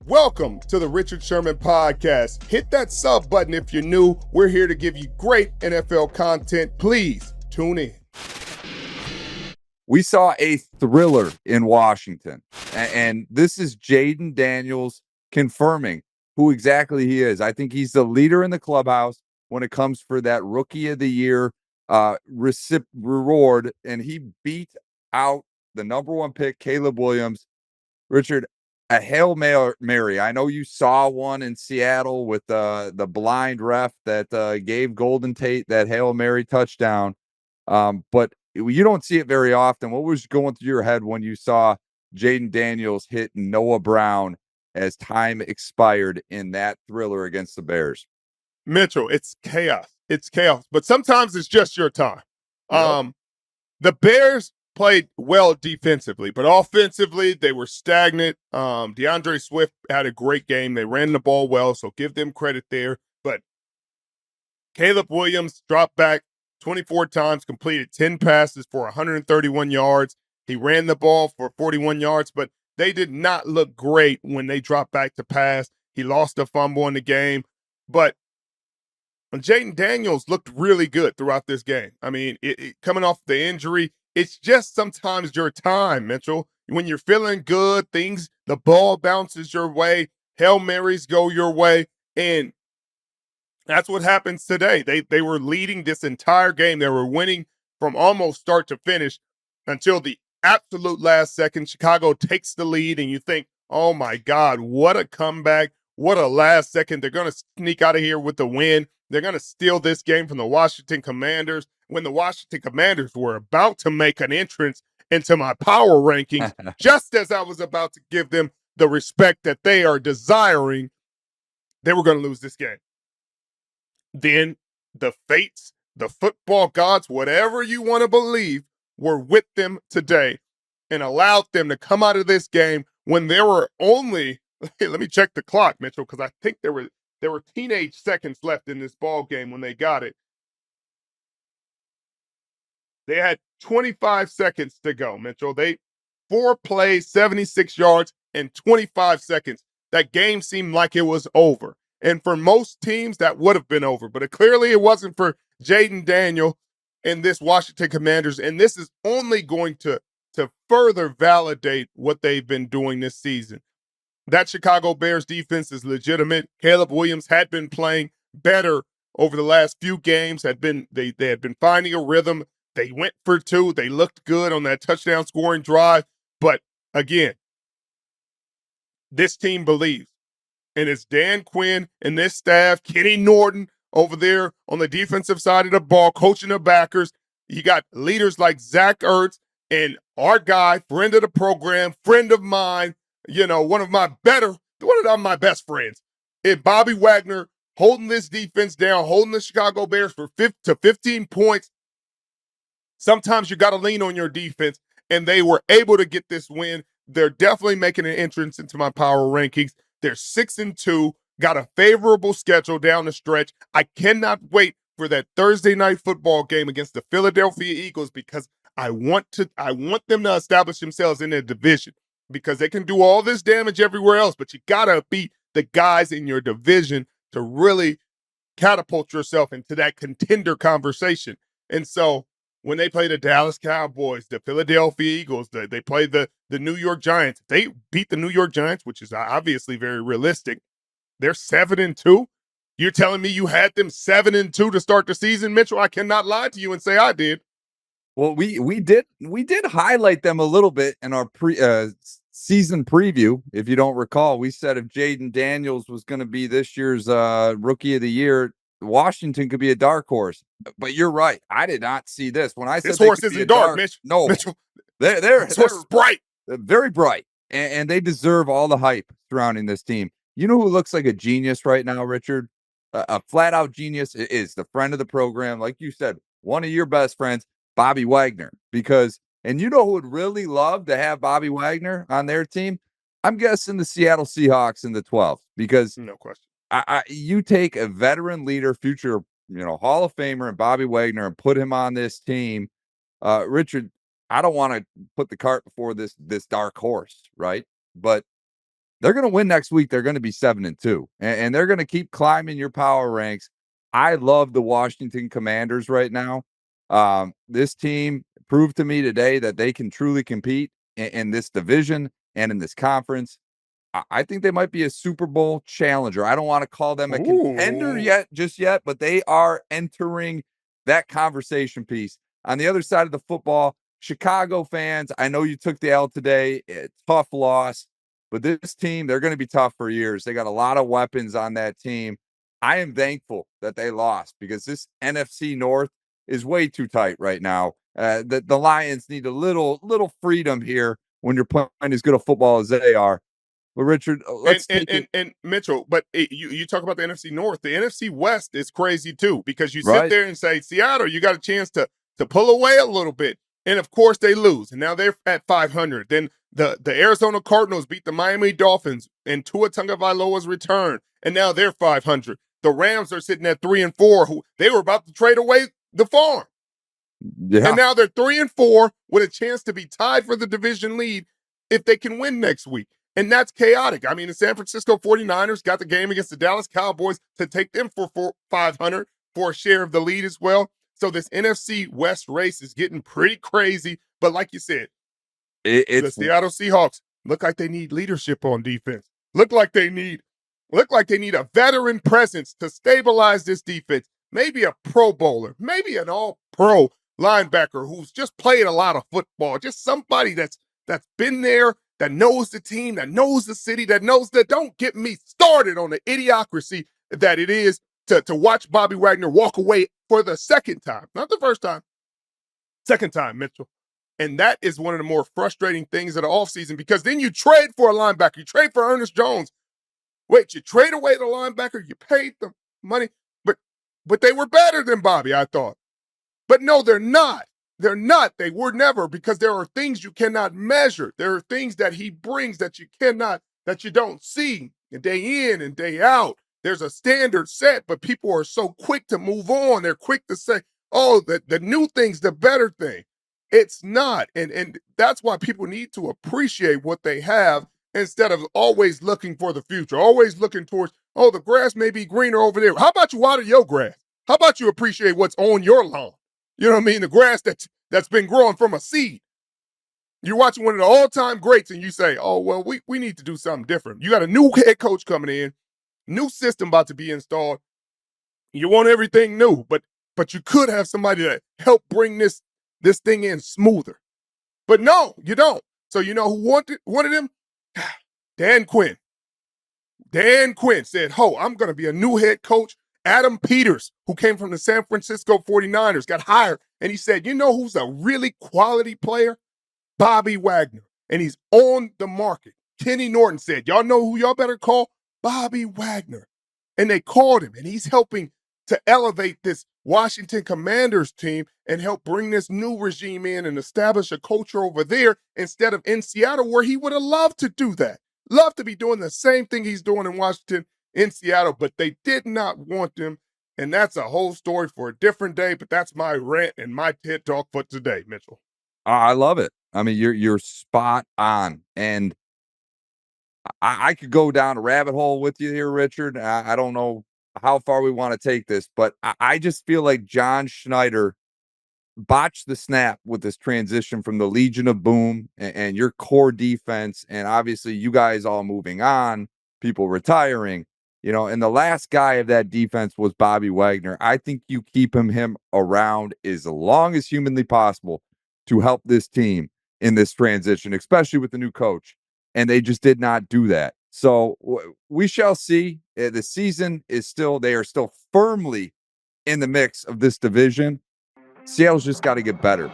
Welcome to the Richard Sherman Podcast. Hit that sub button if you're new. We're here to give you great NFL content. Please tune in. We saw a thriller in Washington, and this is Jayden Daniels confirming who exactly he is. I think he's the leader in the clubhouse when it comes for that Rookie of the Year reward, and he beat out the number one pick, Caleb Williams. Richard, a Hail Mary. I know you saw one in Seattle with the blind ref that gave Golden Tate that Hail Mary touchdown, but you don't see it very often. What was going through your head when you saw Jayden Daniels hit Noah Brown as time expired in that thriller against the Bears? Mitchell, it's chaos. It's chaos. But sometimes it's just your time. Yep. The Bears played well defensively, but offensively, they were stagnant. DeAndre Swift had a great game. They ran the ball well, so give them credit there. But Caleb Williams dropped back 24 times, completed 10 passes for 131 yards. He ran the ball for 41 yards, but they did not look great when they dropped back to pass. He lost a fumble in the game, but Jayden Daniels looked really good throughout this game. I mean, coming off the injury, it's just sometimes your time, Mitchell. When you're feeling good, the ball bounces your way, Hail Marys go your way, and that's what happens today. They were leading this entire game. They were winning from almost start to finish until the absolute last second. Chicago takes the lead, and you think, oh my God, what a comeback. What a last second. They're going to sneak out of here with the win. They're going to steal this game from the Washington Commanders when the Washington Commanders were about to make an entrance into my power rankings, just as I was about to give them the respect that they are desiring. They were going to lose this game. Then the fates, the football gods, whatever you want to believe, were with them today and allowed them to come out of this game when there were only, let me check the clock, Mitchell, because I think there were teenage seconds left in this ball game when they got it. They had 25 seconds to go, Mitchell. 4 plays, 76 yards, and 25 seconds. That game seemed like it was over. And for most teams, that would have been over. But clearly it wasn't for Jayden Daniels and this Washington Commanders. And this is only going to further validate what they've been doing this season. That Chicago Bears defense is legitimate. Caleb Williams had been playing better over the last few games. They had been finding a rhythm. They went for 2. They looked good on that touchdown scoring drive. But again, this team believes. And it's Dan Quinn and this staff, Kenny Norton over there on the defensive side of the ball, coaching the backers. You got leaders like Zach Ertz and our guy, friend of the program, friend of mine, one of my best friends, and Bobby Wagner holding this defense down, holding the Chicago Bears for 15 points. Sometimes you got to lean on your defense, and they were able to get this win. They're definitely making an entrance into my power rankings. They're 6-2, got a favorable schedule down the stretch. I cannot wait for that Thursday night football game against the Philadelphia Eagles because I want them to establish themselves in their division because they can do all this damage everywhere else, but you got to beat the guys in your division to really catapult yourself into that contender conversation. And so when they play the Dallas Cowboys, the Philadelphia Eagles, they play the New York Giants. They beat the New York Giants, which is obviously very realistic. They're 7-2. You're telling me you had them 7-2 to start the season, Mitchell? I cannot lie to you and say I did. Well, we did highlight them a little bit in our season preview. If you don't recall, we said if Jayden Daniels was going to be this year's Rookie of the Year, Washington could be a dark horse. But you're right. I did not see this. When I said this horse isn't dark, Mitch. No, Mitchell, they're this horse is bright. Very bright, and they deserve all the hype surrounding this team. You know who looks like a genius right now, Richard? A flat-out genius is the friend of the program, like you said, one of your best friends, Bobby Wagner. And you know who would really love to have Bobby Wagner on their team? I'm guessing the Seattle Seahawks in the 12th, because no question. You take a veteran leader, future, Hall of Famer, and Bobby Wagner, and put him on this team. Richard, I don't want to put the cart before this dark horse, right? But they're going to win next week. They're going to be 7-2, and they're going to keep climbing your power ranks. I love the Washington Commanders right now. This team proved to me today that they can truly compete in this division and in this conference. I think they might be a Super Bowl challenger. I don't want to call them a contender Ooh. just yet, but they are entering that conversation piece. On the other side of the football, Chicago fans, I know you took the L today. Tough loss, but this team, they're going to be tough for years. They got a lot of weapons on that team. I am thankful that they lost because this NFC North is way too tight right now. The Lions need a little freedom here when you're playing as good a football as they are. Well, Richard, And let's and take and, it and Mitchell, but you talk about the NFC North. The NFC West is crazy too because you sit right. there and say, Seattle, you got a chance to pull away a little bit, and of course they lose, and now they're at 500. Then the Arizona Cardinals beat the Miami Dolphins in Tua Tagovailoa's return, and now they're 500. The Rams are sitting at 3-4. Who they were about to trade away the farm. And Yeah, now they're 3-4 with a chance to be tied for the division lead if they can win next week. And that's chaotic. I mean, the San Francisco 49ers got the game against the Dallas Cowboys to take them for 500 for a share of the lead as well. So this NFC West race is getting pretty crazy. But like you said, the it's Seattle Seahawks look like they need leadership on defense. Look like they need a veteran presence to stabilize this defense. Maybe a pro bowler, maybe an all-pro linebacker who's just played a lot of football. Just somebody that's been there, that knows the team, that knows the city, that knows that. Don't get me started on the idiocracy that it is to watch Bobby Wagner walk away for the second time, not the first time, second time, Mitchell. And that is one of the more frustrating things of the offseason because then you trade for a linebacker, you trade for Ernest Jones. Wait, you trade away the linebacker, you paid them money, but they were better than Bobby, I thought. But no, they're not. They're not. They were never because there are things you cannot measure. There are things that he brings that you don't see day in and day out. There's a standard set, but people are so quick to move on. They're quick to say, oh, the new thing's the better thing. It's not. And that's why people need to appreciate what they have instead of always looking for the future, always looking towards, oh, the grass may be greener over there. How about you water your grass? How about you appreciate what's on your lawn? You know what I mean? The grass that's been growing from a seed. You're watching one of the all-time greats and you say, oh, well, we need to do something different. You got a new head coach coming in, new system about to be installed. You want everything new, but you could have somebody that help bring this thing in smoother. But no, you don't. So you know who wanted him? Dan Quinn. Dan Quinn said, I'm going to be a new head coach. Adam Peters, who came from the San Francisco 49ers, got hired. And he said, you know who's a really quality player? Bobby Wagner. And he's on the market. Kenny Norton said, y'all know who y'all better call? Bobby Wagner. And they called him, and he's helping to elevate this Washington Commanders team and help bring this new regime in and establish a culture over there instead of in Seattle, where he would have loved to do that. Love to be doing the same thing he's doing in Washington, in Seattle, but they did not want him. And that's a whole story for a different day. But that's my rant and my TED Talk for today, Mitchell. I love it. I mean, you're spot on, and I could go down a rabbit hole with you here, Richard. I don't know how far we want to take this, but I just feel like John Schneider botched the snap with this transition from the Legion of Boom and your core defense, and obviously you guys all moving on, people retiring, and the last guy of that defense was Bobby Wagner. I think you keep him around as long as humanly possible to help this team in this transition, especially with the new coach. And they just did not do that. So we shall see. The season is still, they are still firmly in the mix of this division. Seattle's just got to get better.